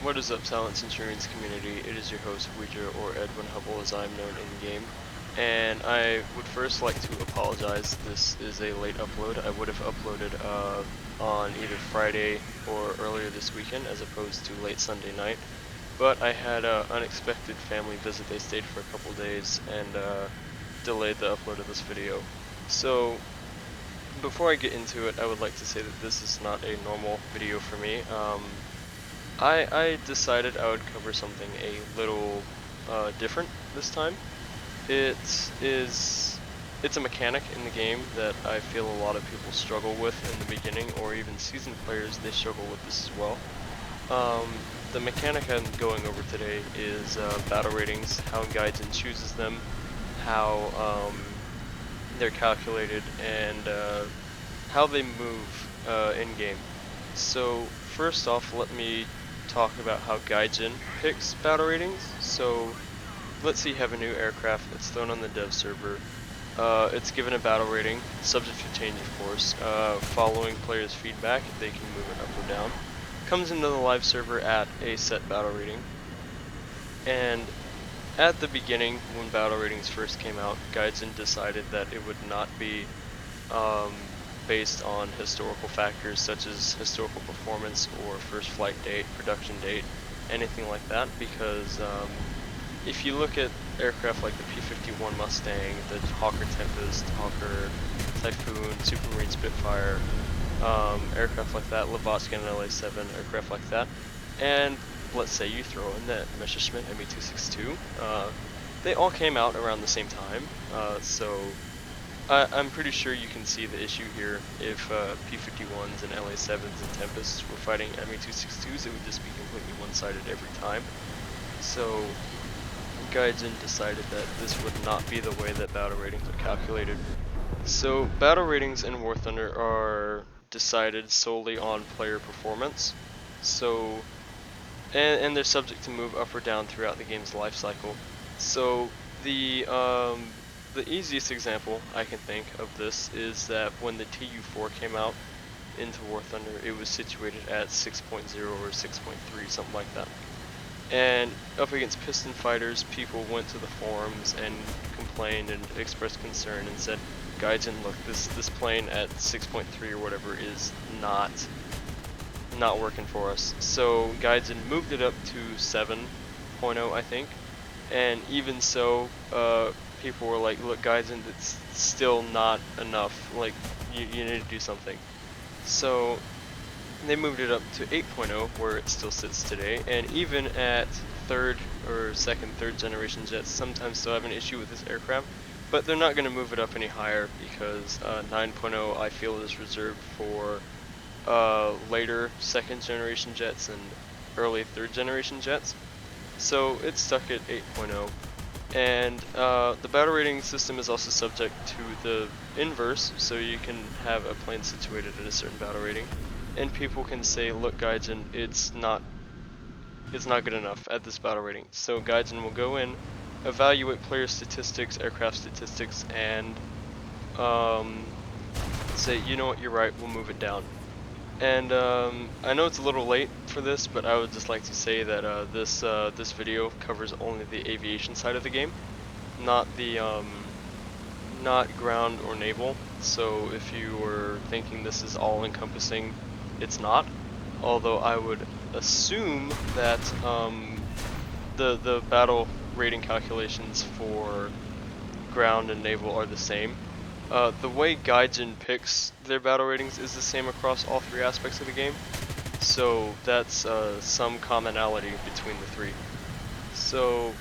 What is up, Silence Insurance community? It is your host, Ouija, or Edwin Hubble as I'm known in-game. And I would first like to apologize. This is a late upload. I would have uploaded on either Friday or earlier this weekend as opposed to late Sunday night. But I had an unexpected family visit. They stayed for a couple days and delayed the upload of this video. So before I get into it, I would like to say that this is not a normal video for me. I decided I would cover something a little different this time. It's a mechanic in the game that I feel a lot of people struggle with in the beginning, or even seasoned players, they struggle with this as well. The mechanic I'm going over today is battle ratings, how Gaijin chooses them, how they're calculated, and how they move in-game. So first off, let me talk about how Gaijin picks battle ratings. So let's say you have a new aircraft that's thrown on the dev server. It's given a battle rating, subject to change of course. Following players' feedback, they can move it up or down. Comes into the live server at a set battle rating. And at the beginning, when battle ratings first came out, Gaijin decided that it would not be based on historical factors such as historical performance or first flight date, production date, anything like that, because if you look at aircraft like the P-51 Mustang, the Hawker Tempest, Hawker Typhoon, Supermarine Spitfire, aircraft like that, Lavotsky and LA-7, aircraft like that, and let's say you throw in that Messerschmitt Me-262, they all came out around the same time, so I'm pretty sure you can see the issue here. If P-51s and LA-7s and Tempests were fighting Me-262s, it would just be completely one-sided every time. So Gaijin decided that this would not be the way that battle ratings are calculated. So battle ratings in War Thunder are decided solely on player performance. So and they're subject to move up or down throughout the game's life cycle. So the easiest example I can think of this is that when the TU-4 came out into War Thunder, it was situated at 6.0 or 6.3, something like that. And up against piston fighters, people went to the forums and complained and expressed concern and said, Gaijin, look, this plane at 6.3 or whatever is not working for us. So Gaijin moved it up to 7.0, I think. And even so, people were like, look, Gaijin, it's still not enough. Like, you need to do something. So they moved it up to 8.0, where it still sits today. And even at third generation jets, sometimes still have an issue with this aircraft. But they're not going to move it up any higher because 9.0 I feel is reserved for later second generation jets and early third generation jets. So it's stuck at 8.0. And the battle rating system is also subject to the inverse, so you can have a plane situated at a certain battle rating, and people can say, look, Gaijin, it's not good enough at this battle rating. So Gaijin will go in, evaluate player statistics, aircraft statistics, and say, you know what, you're right, we'll move it down. And I know it's a little late for this, but I would just like to say that this video covers only the aviation side of the game, not the not ground or naval. So if you were thinking this is all encompassing, it's not. Although I would assume that the battle rating calculations for ground and naval are the same. The way Gaijin picks their battle ratings is the same across all three aspects of the game, so that's some commonality between the three. So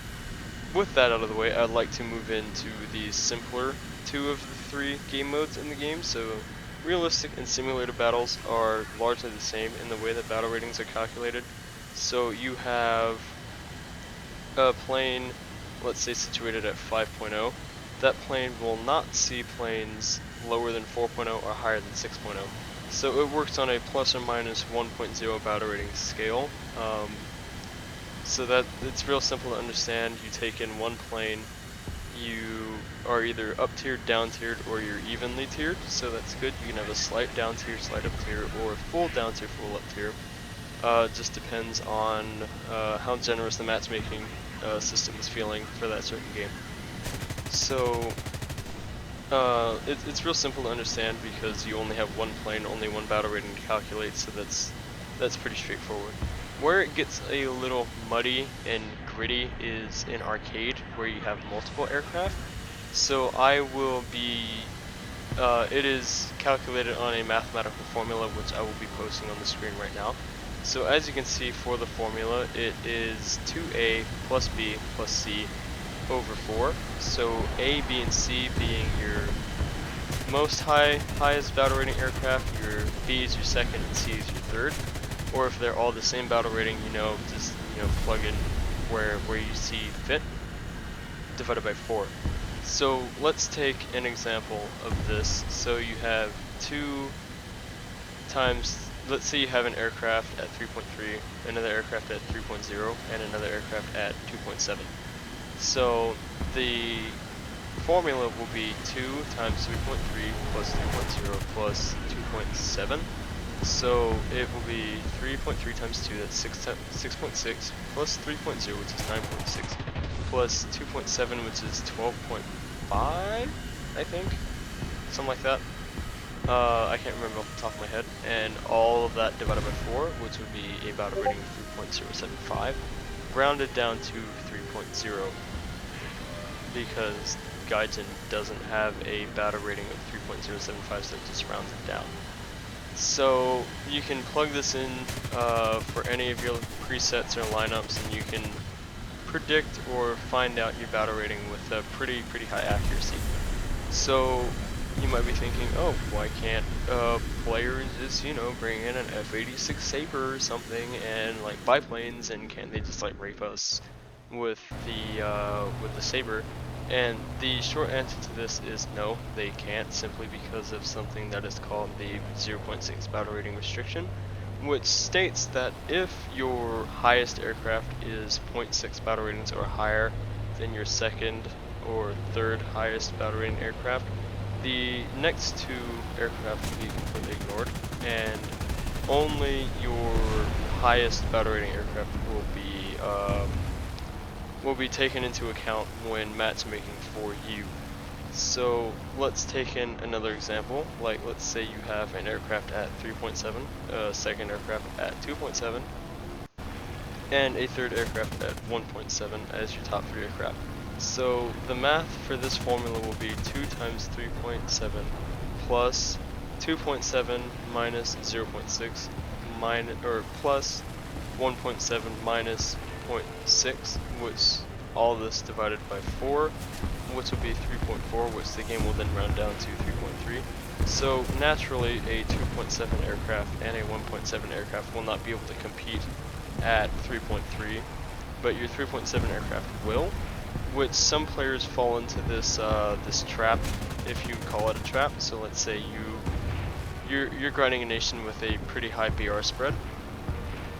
with that out of the way, I'd like to move into the simpler two of the three game modes in the game. So realistic and simulator battles are largely the same in the way that battle ratings are calculated. So you have a plane, let's say situated at 5.0. That plane will not see planes lower than 4.0 or higher than 6.0. So it works on a plus or minus 1.0 battle rating scale. So that it's real simple to understand. You take in one plane, you are either up tiered, down tiered, or you're evenly tiered. So that's good. You can have a slight down tier, slight up tier, or full down tier, full up tier. Just depends on how generous the matchmaking system is feeling for that certain game. So it's real simple to understand because you only have one plane, only one battle rating to calculate, so that's pretty straightforward. Where it gets a little muddy and gritty is in arcade, where you have multiple aircraft. So I will be, it is calculated on a mathematical formula, which I will be posting on the screen right now. So as you can see for the formula, it is 2a plus b plus c over 4. So A, B, and C being your highest battle rating aircraft, your B is your second, and C is your third. Or if they're all the same battle rating, just plug in where you see fit, divided by 4. So let's take an example of this. So you have 2 times, let's say you have an aircraft at 3.3, another aircraft at 3.0, and another aircraft at 2.7. So the formula will be 2 times 3.3 plus 3.0 plus 2.7. So it will be 3.3 times 2, that's 6.6, plus 3.0, which is 9.6, plus 2.7, which is 12.5, I think, something like that. I can't remember off the top of my head. And all of that divided by 4, which would be a battle rating of 3.075, rounded down to 3.0, because Gaijin doesn't have a battle rating of 3.075, so it just rounds it down. So you can plug this in for any of your presets or lineups, and you can predict or find out your battle rating with a pretty high accuracy. So you might be thinking, oh, why can't players just bring in an F-86 Sabre or something and like biplanes, and can't they just like rape us with the Sabre? And the short answer to this is no, they can't, simply because of something that is called the 0.6 battle rating restriction, which states that if your highest aircraft is 0.6 battle ratings or higher than your second or third highest battle rating aircraft, the next 2 aircraft will be completely ignored, and only your highest battle rating aircraft will be taken into account when matchmaking for you. So let's take in another example. Like, let's say you have an aircraft at 3.7, second aircraft at 2.7, and a third aircraft at 1.7 as your top 3 aircraft. So the math for this formula will be 2 times 3.7 plus 2.7 minus 0.6 plus 1.7 minus 0.6, which all this divided by 4, which will be 3.4, which the game will then round down to 3.3. So naturally a 2.7 aircraft and a 1.7 aircraft will not be able to compete at 3.3, but your 3.7 aircraft will, which some players fall into this this trap, if you call it a trap. So let's say you're grinding a nation with a pretty high BR spread,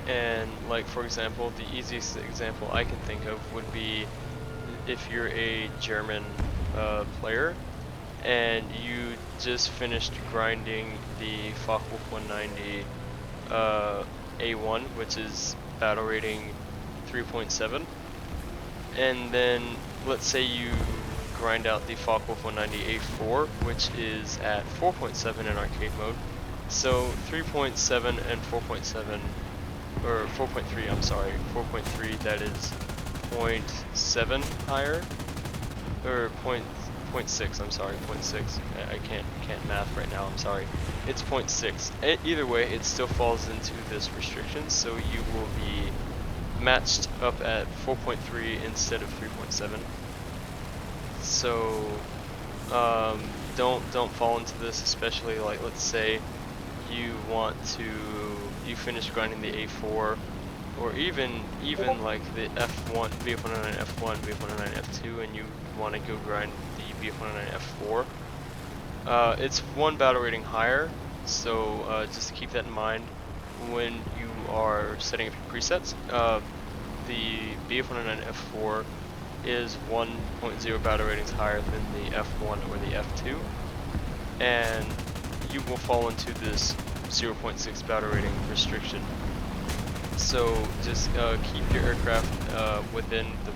and like for example, the easiest example I can think of would be if you're a German player and you just finished grinding the Focke-Wulf 190 A1, which is battle rating 3.7, and then let's say you grind out the Focke-Wulf 190 A4, which is at 4.7 in arcade mode. So 3.7 and 4.7, or 4.3, I'm sorry, 4.3, that is 0.7 higher, or 0.6, I'm sorry, 0.6, I can't math right now, I'm sorry, it's 0.6. Either way, it still falls into this restriction, so you will be matched up at 4.3 instead of 3.7. So don't fall into this, especially like, let's say you finish grinding the A4, or even like the F1, BF109 F1, BF109 F2, and you want to go grind the BF109 F4. It's 1 battle rating higher, so just keep that in mind when you are setting up your presets. The BF109 F4 is 1.0 battle ratings higher than the F1 or the F2, and you will fall into this 0.6 battle rating restriction. So just keep your aircraft within the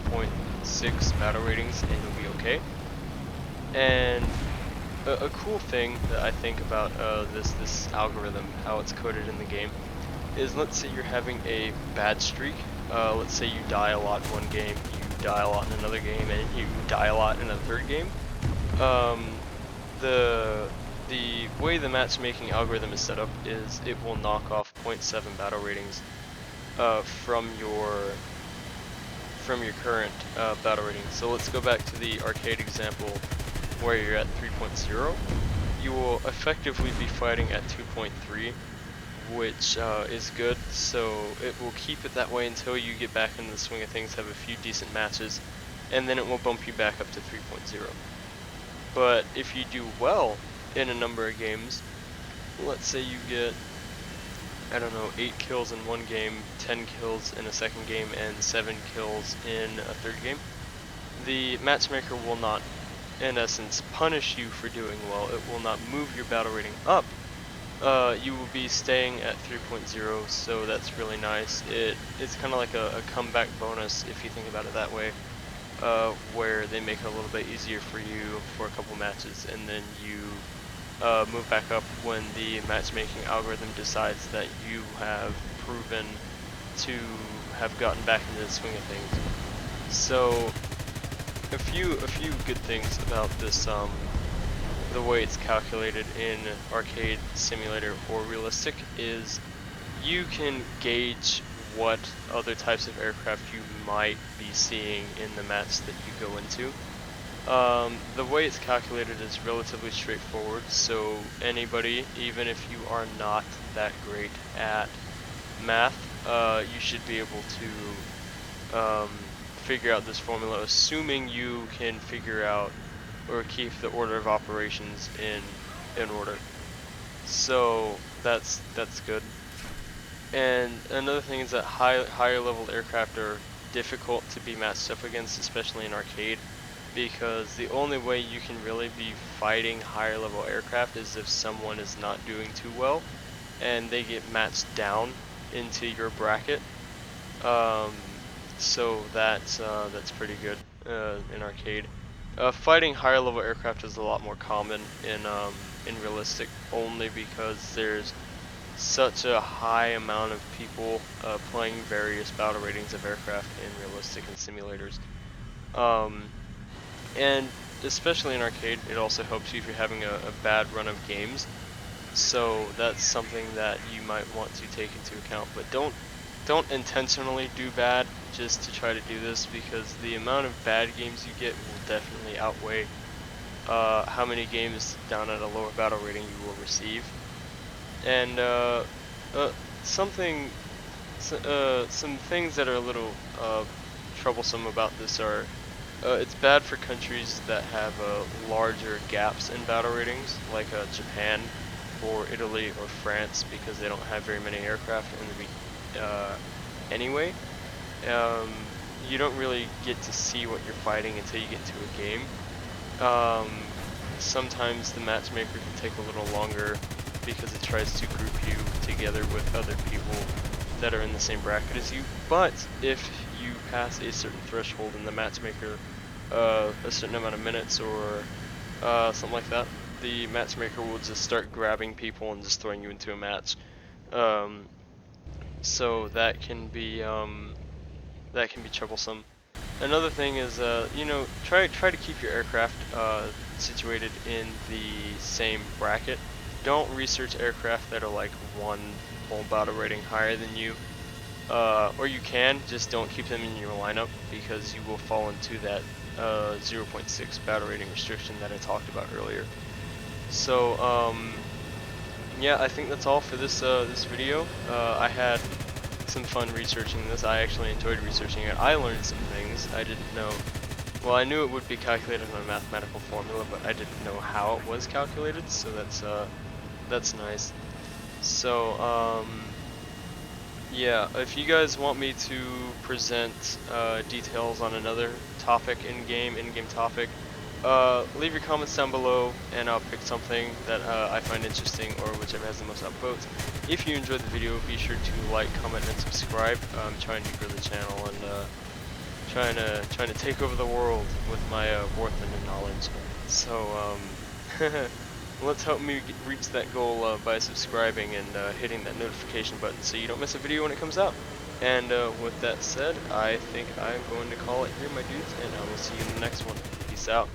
.6 battle ratings and you'll be okay. And a cool thing that I think about this algorithm, how it's coded in the game, is let's say you're having a bad streak. Let's say you die a lot in one game, you die a lot in another game, and you die a lot in a third game. Um, the way the matchmaking algorithm is set up is it will knock off .7 battle ratings from your current battle rating. So let's go back to the arcade example where you're at 3.0. You will effectively be fighting at 2.3, which is good, so it will keep it that way until you get back into the swing of things, have a few decent matches, and then it will bump you back up to 3.0. But if you do well in a number of games, let's say you get, I don't know, 8 kills in one game, 10 kills in a second game, and 7 kills in a third game, the matchmaker will not, in essence, punish you for doing well. It will not move your battle rating up. You will be staying at 3.0, so that's really nice. It's kind of like a comeback bonus if you think about it that way, where they make it a little bit easier for you for a couple matches, and then you move back up when the matchmaking algorithm decides that you have proven to have gotten back into the swing of things. So a few good things about this, the way it's calculated in Arcade Simulator or Realistic, is you can gauge what other types of aircraft you might be seeing in the match that you go into. The way it's calculated is relatively straightforward, so anybody, even if you are not that great at math, you should be able to figure out this formula, assuming you can figure out or keep the order of operations in order. So that's good. And another thing is that higher level aircraft are difficult to be matched up against, especially in arcade, because the only way you can really be fighting higher level aircraft is if someone is not doing too well and they get matched down into your bracket. So that's pretty good in arcade. Fighting higher level aircraft is a lot more common in Realistic, only because there's such a high amount of people playing various battle ratings of aircraft in Realistic and simulators. And especially in arcade, it also helps you if you're having a bad run of games. So that's something that you might want to take into account, but don't intentionally do bad just to try to do this, because the amount of bad games you get will definitely outweigh how many games down at a lower battle rating you will receive. And some things that are a little troublesome about this are it's bad for countries that have larger gaps in battle ratings, like Japan or Italy or France, because they don't have very many aircraft in the anyway. You don't really get to see what you're fighting until you get into a game. Sometimes the matchmaker can take a little longer because it tries to group you together with other people that are in the same bracket as you. But if you pass a certain threshold in the matchmaker, a certain amount of minutes or something like that, the matchmaker will just start grabbing people and just throwing you into a match. So that can be troublesome. Another thing is, you know, try to keep your aircraft situated in the same bracket. Don't research aircraft that are like one whole battle rating higher than you, or you can, just don't keep them in your lineup, because you will fall into that 0.6 battle rating restriction that I talked about earlier. So yeah, I think that's all for this this video. I had some fun researching this. I actually enjoyed researching it. I learned some things I didn't know. Well, I knew it would be calculated on a mathematical formula, but I didn't know how it was calculated, so that's nice. So yeah, if you guys want me to present details on another topic in-game topic, leave your comments down below, and I'll pick something that I find interesting, or whichever has the most upvotes. If you enjoyed the video, be sure to like, comment, and subscribe. I'm trying to grow the channel and trying to take over the world with my worth and knowledge. So let's help me reach that goal by subscribing and hitting that notification button so you don't miss a video when it comes out. And with that said, I think I'm going to call it here, my dudes, and I will see you in the next one. Peace out.